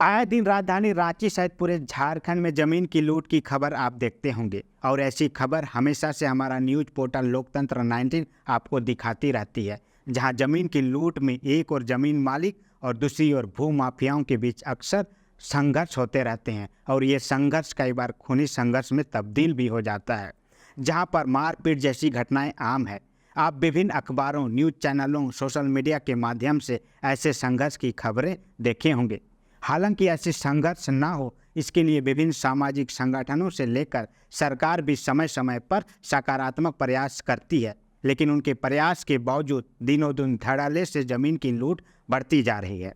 आए दिन राजधानी रांची सहित पूरे झारखंड में जमीन की लूट की खबर आप देखते होंगे और ऐसी खबर हमेशा से हमारा न्यूज पोर्टल लोकतंत्र 19 आपको दिखाती रहती है, जहां जमीन की लूट में एक और जमीन मालिक और दूसरी ओर भू माफियाओं के बीच अक्सर संघर्ष होते रहते हैं और ये संघर्ष कई बार खूनी संघर्ष में तब्दील भी हो जाता है, जहां पर मारपीट जैसी घटनाएं आम है। आप विभिन्न अखबारों, न्यूज चैनलों, सोशल मीडिया के माध्यम से ऐसे संघर्ष की खबरें देखे होंगे। हालांकि ऐसे संघर्ष ना हो, इसके लिए विभिन्न सामाजिक संगठनों से लेकर सरकार भी समय समय पर सकारात्मक प्रयास करती है, लेकिन उनके प्रयास के बावजूद दिनों दिन धड़ल्ले से जमीन की लूट बढ़ती जा रही है।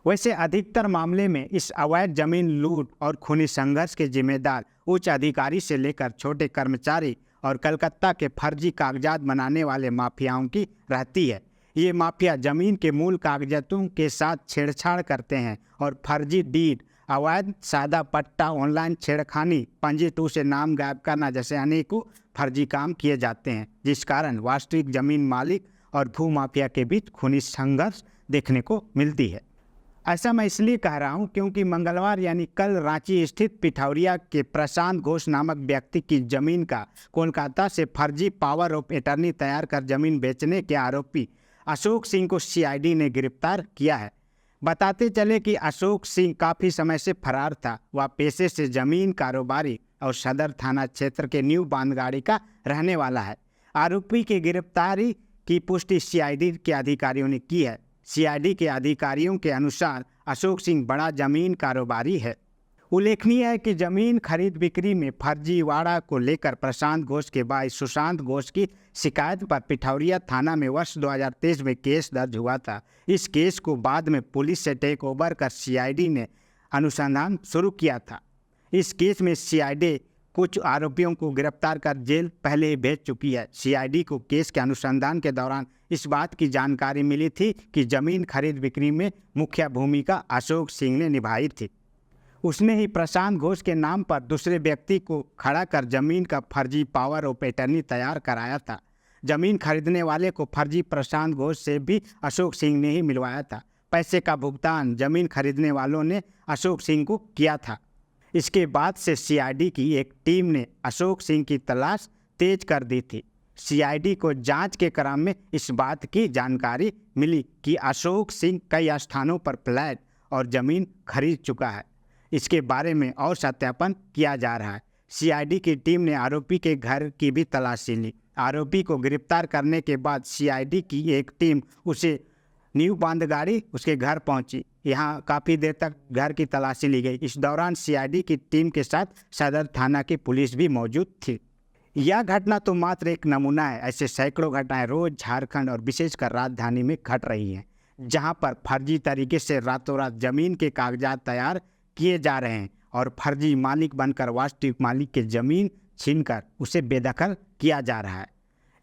वैसे अधिकतर मामले में इस अवैध जमीन लूट और खूनी संघर्ष के जिम्मेदार उच्च अधिकारी से लेकर छोटे कर्मचारी और कलकत्ता के फर्जी कागजात बनाने वाले माफियाओं की रहती है। ये माफिया जमीन के मूल कागजातों के साथ छेड़छाड़ करते हैं और फर्जी डीड, अवैध सादा पट्टा, ऑनलाइन छेड़खानी, पंजी 2 से नाम गायब करना जैसे अनेकों फर्जी काम किए जाते हैं, जिस कारण वास्तविक जमीन मालिक और भू माफिया के बीच खूनी संघर्ष देखने को मिलती है। ऐसा मैं इसलिए कह रहा हूं क्योंकि मंगलवार यानी कल रांची स्थित पिठौरिया के प्रशांत घोष नामक व्यक्ति की जमीन का कोलकाता से फर्जी पावर ऑफ अटर्नी तैयार कर जमीन बेचने के आरोपी अशोक सिंह को सीआईडी ने गिरफ्तार किया है। बताते चले कि अशोक सिंह काफ़ी समय से फरार था। वह पेशे से जमीन कारोबारी और सदर थाना क्षेत्र के न्यू बांधगाड़ी का रहने वाला है। आरोपी की गिरफ्तारी की पुष्टि सीआईडी के अधिकारियों ने की है। सीआईडी के अधिकारियों के अनुसार अशोक सिंह बड़ा जमीन कारोबारी है। उल्लेखनीय है कि जमीन खरीद बिक्री में फर्जीवाड़ा को लेकर प्रशांत घोष के भाई सुशांत घोष की शिकायत पर पिठौरिया थाना में वर्ष 2023 में केस दर्ज हुआ था। इस केस को बाद में पुलिस से टेक ओवर कर सीआईडी ने अनुसंधान शुरू किया था। इस केस में सीआईडी कुछ आरोपियों को गिरफ्तार कर जेल पहले ही भेज चुकी है। सीआईडी को केस के अनुसंधान के दौरान इस बात की जानकारी मिली थी कि जमीन खरीद बिक्री में मुख्य भूमिका अशोक सिंह ने निभाई थी। उसने ही प्रशांत घोष के नाम पर दूसरे व्यक्ति को खड़ा कर जमीन का फर्जी पावर ऑफ अटर्नी तैयार कराया था। जमीन खरीदने वाले को फर्जी प्रशांत घोष से भी अशोक सिंह ने ही मिलवाया था। पैसे का भुगतान जमीन खरीदने वालों ने अशोक सिंह को किया था। इसके बाद से सीआईडी की एक टीम ने अशोक सिंह की तलाश तेज कर दी थी। सीआईडी को जांच के क्रम में इस बात की जानकारी मिली कि अशोक सिंह कई स्थानों पर फ्लैट और ज़मीन खरीद चुका है। इसके बारे में और सत्यापन किया जा रहा है। सीआईडी की टीम ने आरोपी के घर की भी तलाशी ली। आरोपी को गिरफ्तार करने के बाद सीआईडी की एक टीम उसे न्यू बांधगाड़ी उसके घर पहुंची। यहां काफ़ी देर तक घर की तलाशी ली गई। इस दौरान सीआईडी की टीम के साथ सदर थाना की पुलिस भी मौजूद थी। यह घटना तो मात्र एक नमूना है। ऐसे सैकड़ों घटनाएं रोज झारखंड और विशेषकर राजधानी में घट रही हैं, जहां पर फर्जी तरीके से रातों रात जमीन के कागजात तैयार किए जा रहे हैं और फर्जी मालिक बनकर वास्तविक मालिक की जमीन छीनकर उसे बेदखल किया जा रहा है।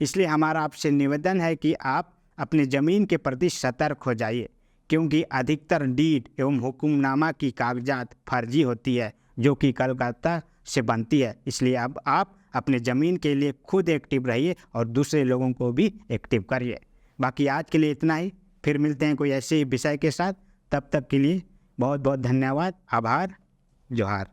इसलिए हमारा आपसे निवेदन है कि आप अपने ज़मीन के प्रति सतर्क हो जाइए, क्योंकि अधिकतर डीड एवं हुक्मनामा की कागजात फर्जी होती है, जो कि कलकत्ता से बनती है। इसलिए अब आप अपने ज़मीन के लिए खुद एक्टिव रहिए और दूसरे लोगों को भी एक्टिव करिए। बाकी आज के लिए इतना ही। फिर मिलते हैं कोई ऐसे ही विषय के साथ। तब तक के लिए बहुत बहुत धन्यवाद, आभार, जोहार।